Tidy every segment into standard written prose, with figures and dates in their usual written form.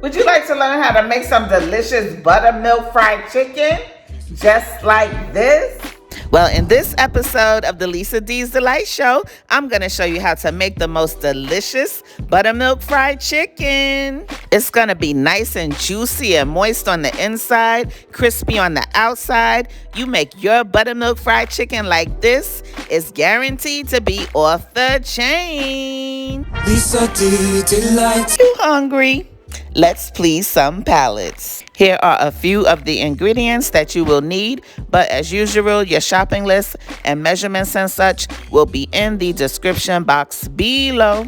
Would you like to learn how to make some delicious buttermilk fried chicken just like this? Well, in this episode of the Lisa D's Delight Show, I'm going to show you how to make the most delicious buttermilk fried chicken. It's going to be nice and juicy and moist on the inside, crispy on the outside. You make your buttermilk fried chicken like this, it's guaranteed to be off the chain. Lisa D Delight. You hungry? Let's please some palates. Here are a few of the ingredients that you will need, but as usual, your shopping list and measurements and such will be in the description box below.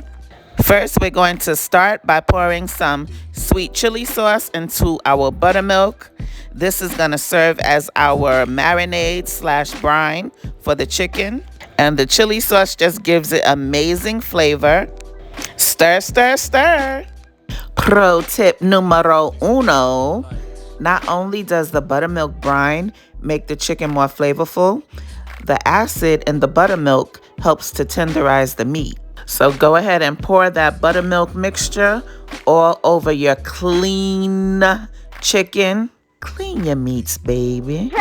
First, we're going to start by pouring some sweet chili sauce into our buttermilk. This is going to serve as our marinade / brine for the chicken. And the chili sauce just gives it amazing flavor. Stir, stir, stir. Pro tip numero uno. Not only does the buttermilk brine make the chicken more flavorful, the acid in the buttermilk helps to tenderize the meat. So go ahead and pour that buttermilk mixture all over your clean chicken. Clean your meats, baby.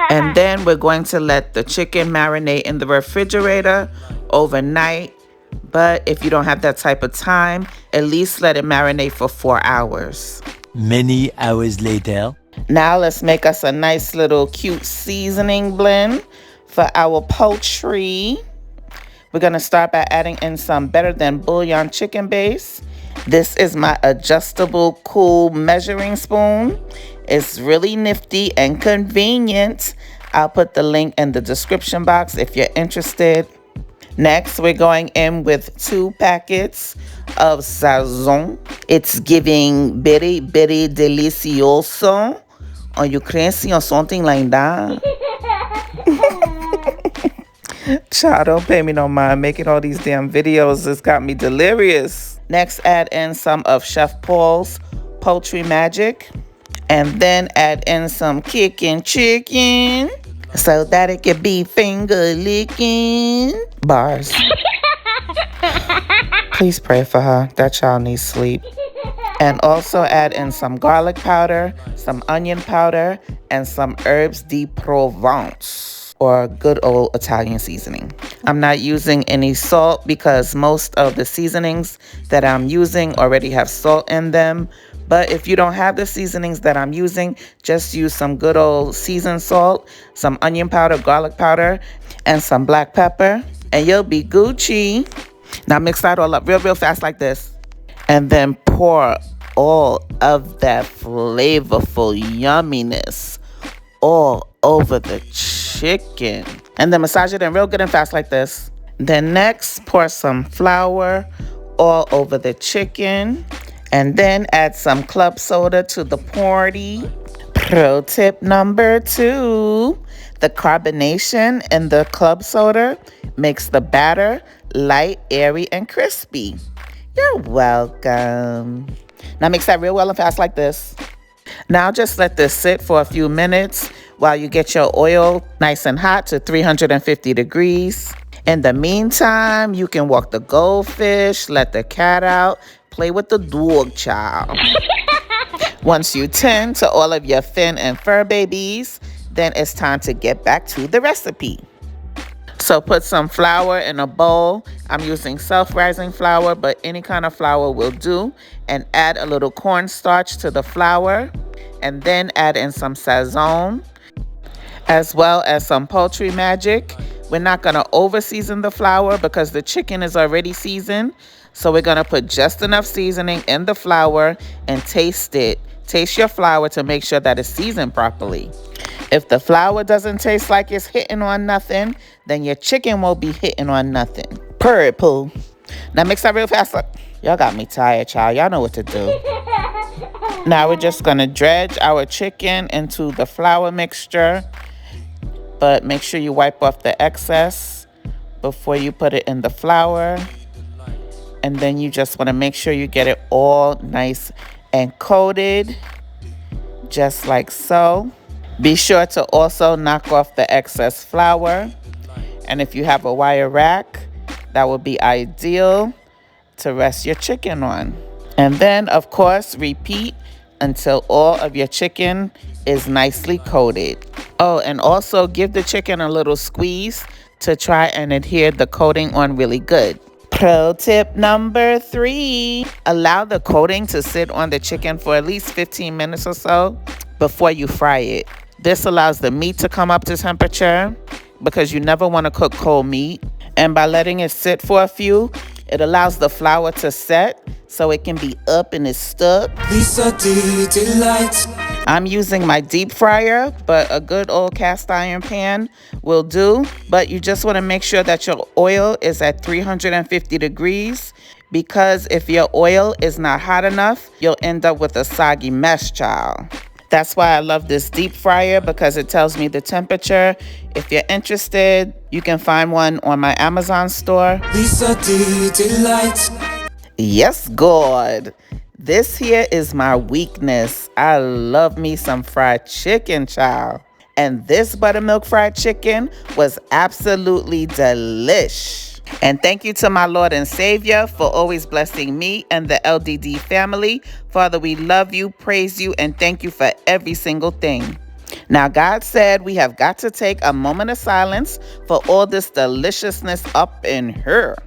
And then we're going to let the chicken marinate in the refrigerator overnight. But if you don't have that type of time, at least let it marinate for 4 hours. Many hours later. Now let's make us a nice little cute seasoning blend for our poultry. We're going to start by adding in some Better Than Bouillon chicken base. This is my adjustable cool measuring spoon. It's really nifty and convenient. I'll put the link in the description box if you're interested. Next, we're going in with 2 packets of sazon. It's giving very, very delicioso. Or you crazy or something like that. Child, don't pay me no mind. Making all these damn videos has got me delirious. Next, add in some of Chef Paul's Poultry Magic. And then add in some kicking chicken so that it can be finger licking. Bars. Please pray for her. That child needs sleep. And also add in some garlic powder, some onion powder, and some herbs de Provence, or good old Italian seasoning. I'm not using any salt because most of the seasonings that I'm using already have salt in them. But if you don't have the seasonings that I'm using, just use some good old seasoned salt, some onion powder, garlic powder, and some black pepper, and you'll be Gucci. Now mix that all up real fast like this. And then pour all of that flavorful yumminess all over the chicken. And then massage it in real good and fast like this. Then next, pour some flour all over the chicken. And then add some club soda to the party. Pro tip number 2. The carbonation in the club soda makes the batter light, airy, and crispy. You're welcome. Now mix that real well and fast like this. Now just let this sit for a few minutes while you get your oil nice and hot to 350 degrees. In the meantime, you can walk the goldfish, let the cat out, play with the dog, child. Once you tend to all of your fin and fur babies, then it's time to get back to the recipe. So put some flour in a bowl. I'm using self-rising flour, but any kind of flour will do. And add a little cornstarch to the flour. And then add in some sazon, as well as some poultry magic. We're not going to over-season the flour because the chicken is already seasoned. So we're going to put just enough seasoning in the flour and taste it. Taste your flour to make sure that it's seasoned properly. If the flour doesn't taste like it's hitting on nothing, then your chicken won't be hitting on nothing. Purple. Now mix that real fast up. Y'all got me tired, child. Y'all know what to do. Now we're just going to dredge our chicken into the flour mixture. But make sure you wipe off the excess before you put it in the flour. And then you just want to make sure you get it all nice and coated, just like so. Be sure to also knock off the excess flour. And if you have a wire rack, that would be ideal to rest your chicken on. And then, of course, repeat until all of your chicken is nicely coated. Oh, and also give the chicken a little squeeze to try and adhere the coating on really good. Pro tip number 3, allow the coating to sit on the chicken for at least 15 minutes or so before you fry it. This allows the meat to come up to temperature because you never want to cook cold meat. And by letting it sit for a few, it allows the flour to set so it can be up and it's stuck. Lisa D delight. I'm using my deep fryer, but a good old cast iron pan will do. But you just want to make sure that your oil is at 350 degrees, because if your oil is not hot enough, you'll end up with a soggy mess, child. That's why I love this deep fryer, because it tells me the temperature. If you're interested, you can find one on my Amazon store. Lisa D delight. Yes, God. This here is my weakness. I love me some fried chicken, child. And this buttermilk fried chicken was absolutely delish. And thank you to my Lord and Savior for always blessing me and the LDD family. Father, we love you, praise you, and thank you for every single thing. Now, God said we have got to take a moment of silence for all this deliciousness up in here.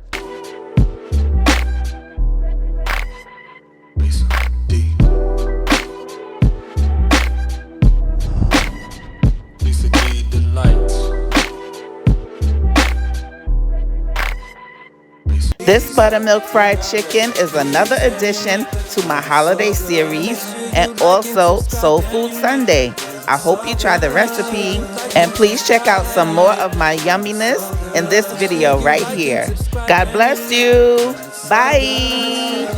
This buttermilk fried chicken is another addition to my holiday series and also Soul Food Sunday. I hope you try the recipe, and please check out some more of my yumminess in this video right here. God bless you. Bye.